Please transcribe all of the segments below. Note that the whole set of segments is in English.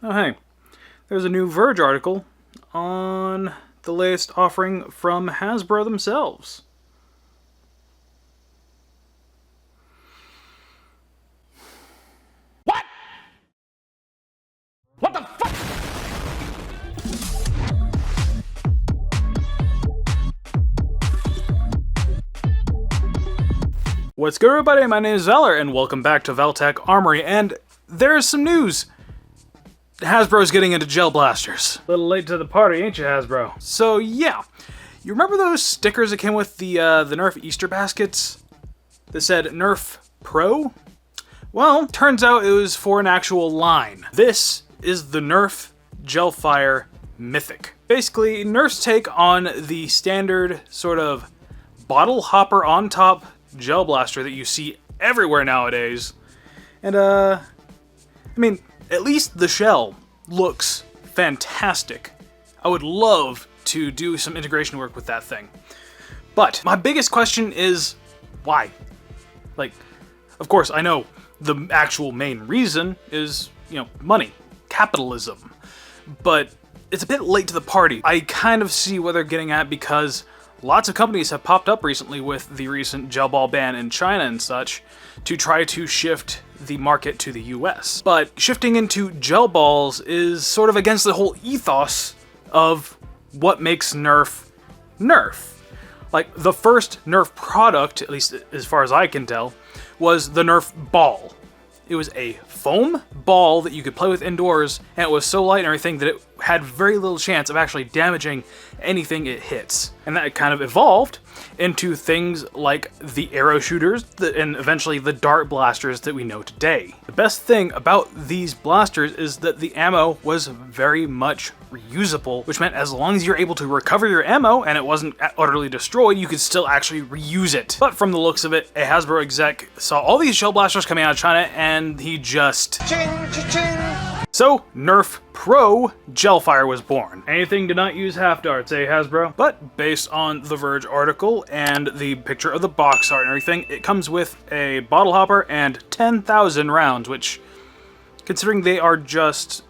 Oh hey, there's a new Verge article on the latest offering from HASBRO themselves. What? What the fuck? What's good, everybody? My name is Valor, and welcome back to Valtech Armory, and there's some news! Hasbro's getting into gel blasters. A little late to the party, ain't you, Hasbro? So yeah, you remember those stickers that came with the Nerf Easter baskets that said Nerf Pro? Well, turns out it was for an actual line. This is the Nerf Gelfire Mythic. Basically, Nerf's take on the standard sort of bottle hopper on top gel blaster that you see everywhere nowadays. And I mean, at least the shell looks fantastic. I would love to do some integration work with that thing. But my biggest question is, why? Like, of course, I know the actual main reason is, money, capitalism. But it's a bit late to the party. I kind of see what they're getting at because lots of companies have popped up recently with the recent gel ball ban in China and such to try to shift the market to the US. But shifting into gel balls is sort of against the whole ethos of what makes Nerf Nerf. Like, the first Nerf product, at least as far as I can tell, was the Nerf ball. It was a foam ball that you could play with indoors, and it was so light and everything that it had very little chance of actually damaging anything it hits. And that kind of evolved into things like the arrow shooters and eventually the dart blasters that we know today. The best thing about these blasters is that the ammo was very much reusable, which meant as long as you're able to recover your ammo and it wasn't utterly destroyed, you could still actually reuse it. But from the looks of it, a Hasbro exec saw all these gel blasters coming out of China and he just... So, Nerf Pro Gelfire was born. Anything to not use half darts, eh, Hasbro? But based on the Verge article and the picture of the box art and everything, it comes with a bottle hopper and 10,000 rounds, which, considering they are just,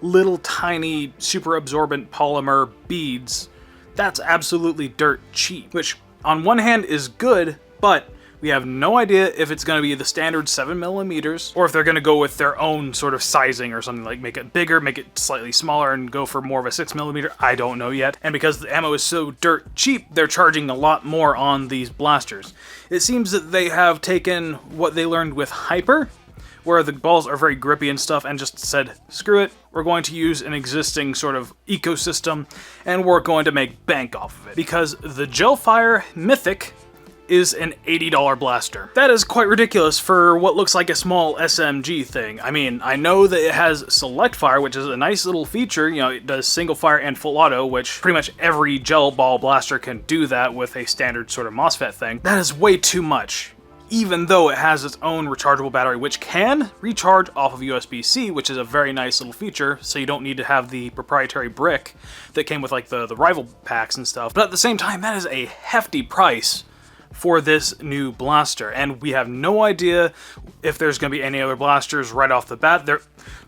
little tiny super absorbent polymer beads, that's absolutely dirt cheap. Which, on one hand, is good, but we have no idea if it's going to be the standard 7mm, or if they're going to go with their own sort of sizing or something, like make it bigger, make it slightly smaller, and go for more of a 6mm. I don't know yet. And because the ammo is so dirt cheap, they're charging a lot more on these blasters. It seems that they have taken what they learned with Hyper, where the balls are very grippy and stuff, and just said, screw it, we're going to use an existing sort of ecosystem, and we're going to make bank off of it. Because the Gelfire Mythic is an $80 blaster. That is quite ridiculous for what looks like a small SMG thing. I mean, I know that it has select fire, which is a nice little feature. It does single fire and full auto, which pretty much every gel ball blaster can do that with a standard sort of MOSFET thing. That is way too much, even though it has its own rechargeable battery, which can recharge off of USB-C, which is a very nice little feature, so you don't need to have the proprietary brick that came with like the rival packs and stuff. But at the same time, that is a hefty price for this new blaster, and we have no idea if there's going to be any other blasters right off the bat.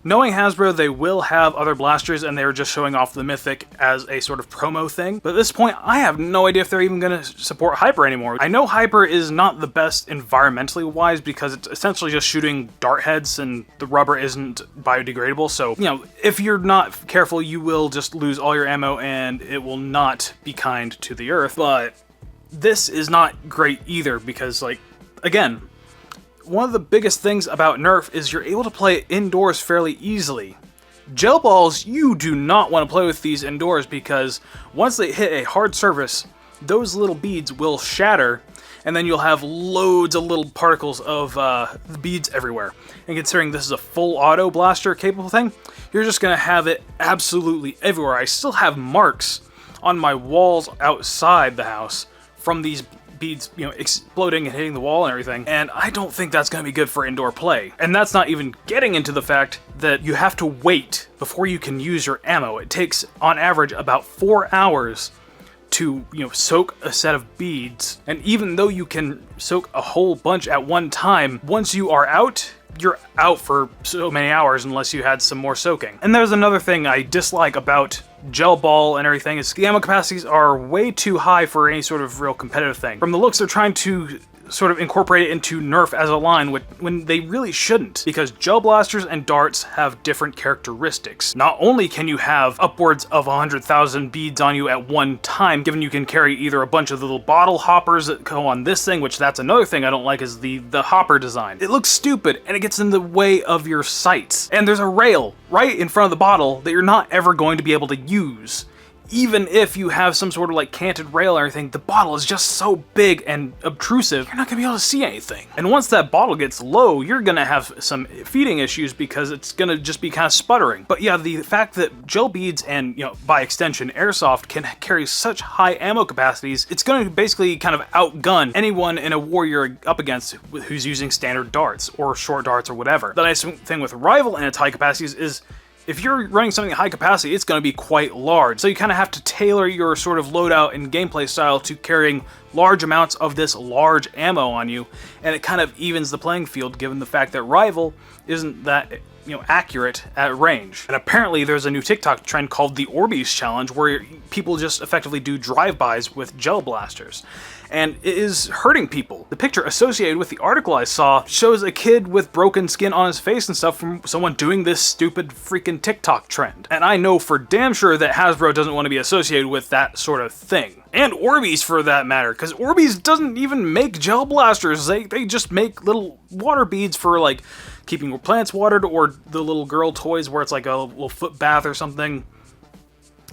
Knowing Hasbro, they will have other blasters, and they're just showing off the Mythic as a sort of promo thing. But at this point, I have no idea if they're even going to support Hyper anymore. I know Hyper is not the best environmentally wise because it's essentially just shooting dart heads, and the rubber isn't biodegradable. So, if you're not careful, you will just lose all your ammo, and it will not be kind to the earth. But this is not great either because, again, one of the biggest things about Nerf is you're able to play indoors fairly easily. Gel balls, you do not want to play with these indoors because once they hit a hard surface, those little beads will shatter, and then you'll have loads of little particles of beads everywhere. And considering this is a full auto blaster capable thing, you're just going to have it absolutely everywhere. I still have marks on my walls outside the house from these beads, exploding and hitting the wall and everything, and I don't think that's going to be good for indoor play. And that's not even getting into the fact that you have to wait before you can use your ammo. It takes, on average, about 4 hours to, soak a set of beads, and even though you can soak a whole bunch at one time, once you are out, you're out for so many hours unless you had some more soaking. And there's another thing I dislike about Gel Ball and everything is the ammo capacities are way too high for any sort of real competitive thing. From the looks, they're trying to sort of incorporate it into Nerf as a line when they really shouldn't, because gel blasters and darts have different characteristics. Not only can you have upwards of 100,000 beads on you at one time, given you can carry either a bunch of little bottle hoppers that go on this thing, which that's another thing I don't like is the hopper design. It looks stupid and it gets in the way of your sights. And there's a rail right in front of the bottle that you're not ever going to be able to use. Even if you have some sort of like canted rail or anything, the bottle is just so big and obtrusive, you're not gonna be able to see anything. And once that bottle gets low, you're gonna have some feeding issues because it's gonna just be kind of sputtering. But yeah, the fact that gel beads and, you know, by extension, airsoft can carry such high ammo capacities, it's gonna basically kind of outgun anyone in a war you're up against who's using standard darts or short darts or whatever. The nice thing with rival and its high capacities is if you're running something at high capacity, it's going to be quite large. So you kind of have to tailor your sort of loadout and gameplay style to carrying large amounts of this large ammo on you, and it kind of evens the playing field given the fact that Rival isn't that, you know, accurate at range. And apparently there's a new TikTok trend called the Orbeez Challenge where people just effectively do drive-bys with gel blasters. And it is hurting people. The picture associated with the article I saw shows a kid with broken skin on his face and stuff from someone doing this stupid freaking TikTok trend. And I know for damn sure that Hasbro doesn't want to be associated with that sort of thing. And Orbeez for that matter, because Orbeez doesn't even make gel blasters. They just make little water beads for like keeping your plants watered, or the little girl toys where it's like a little foot bath or something.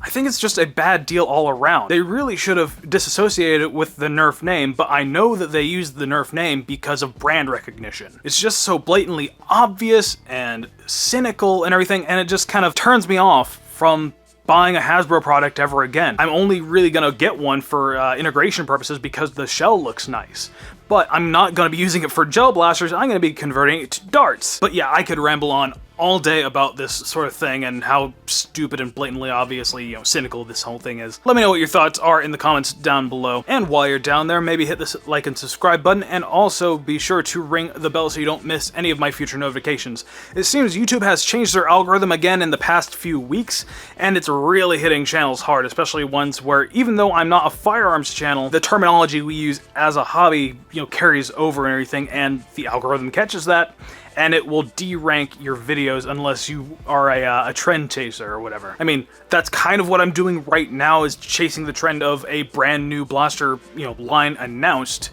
I think it's just a bad deal all around. They really should have disassociated it with the Nerf name, but I know that they used the Nerf name because of brand recognition. It's just so blatantly obvious and cynical and everything, and it just kind of turns me off from buying a Hasbro product ever again. I'm only really gonna get one for integration purposes because the shell looks nice. But I'm not gonna be using it for gel blasters, I'm gonna be converting it to darts. But yeah, I could ramble on all day about this sort of thing and how stupid and blatantly obviously, you know, cynical this whole thing is. Let me know what your thoughts are in the comments down below. And while you're down there, maybe hit this like and subscribe button, and also be sure to ring the bell so you don't miss any of my future notifications. It seems YouTube has changed their algorithm again in the past few weeks, and it's really hitting channels hard, especially ones where, even though I'm not a firearms channel, the terminology we use as a hobby, you know, carries over and everything, and the algorithm catches that, and it will de-rank your videos unless you are a trend chaser or whatever. I mean, that's kind of what I'm doing right now, is chasing the trend of a brand new blaster, you know, line announced,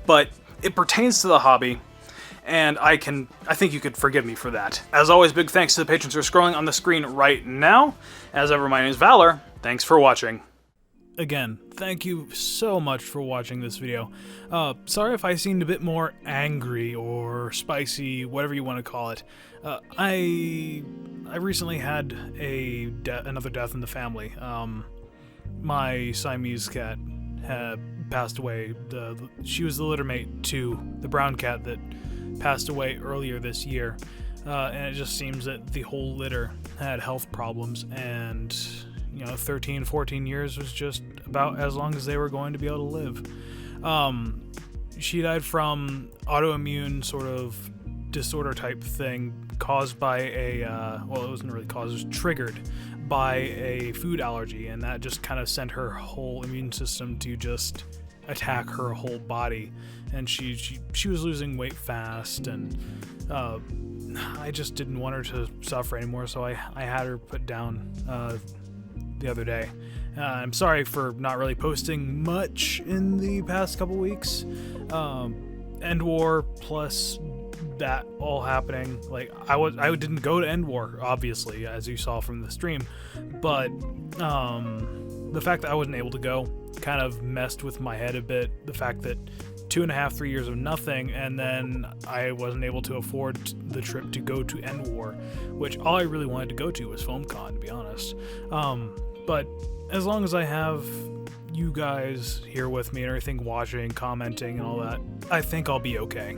but it pertains to the hobby, and I think you could forgive me for that. As always, big thanks to the patrons who are scrolling on the screen right now. As ever, my name is Valor. Thanks for watching. Again, thank you so much for watching this video. Sorry if I seemed a bit more angry or spicy, whatever you want to call it. I recently had another death in the family. My Siamese cat had passed away. She was the litter mate to the brown cat that passed away earlier this year. And it just seems that the whole litter had health problems, and you know, 13, 14 years was just about as long as they were going to be able to live. She died from autoimmune sort of disorder type thing caused by a, well, it wasn't really caused, it was triggered by a food allergy, and that just kind of sent her whole immune system to just attack her whole body, and she was losing weight fast, and I just didn't want her to suffer anymore, so I had her put down the other day. I'm sorry for not really posting much in the past couple weeks. End War plus that all happening, like I didn't go to End War, obviously, as you saw from the stream, but the fact that I wasn't able to go kind of messed with my head a bit. The fact that 2.5, 3 years of nothing, and then I wasn't able to afford the trip to go to End War, which all I really wanted to go to was FoamCon, to be honest. But as long as I have you guys here with me and everything, watching, commenting, and all that, I think I'll be okay.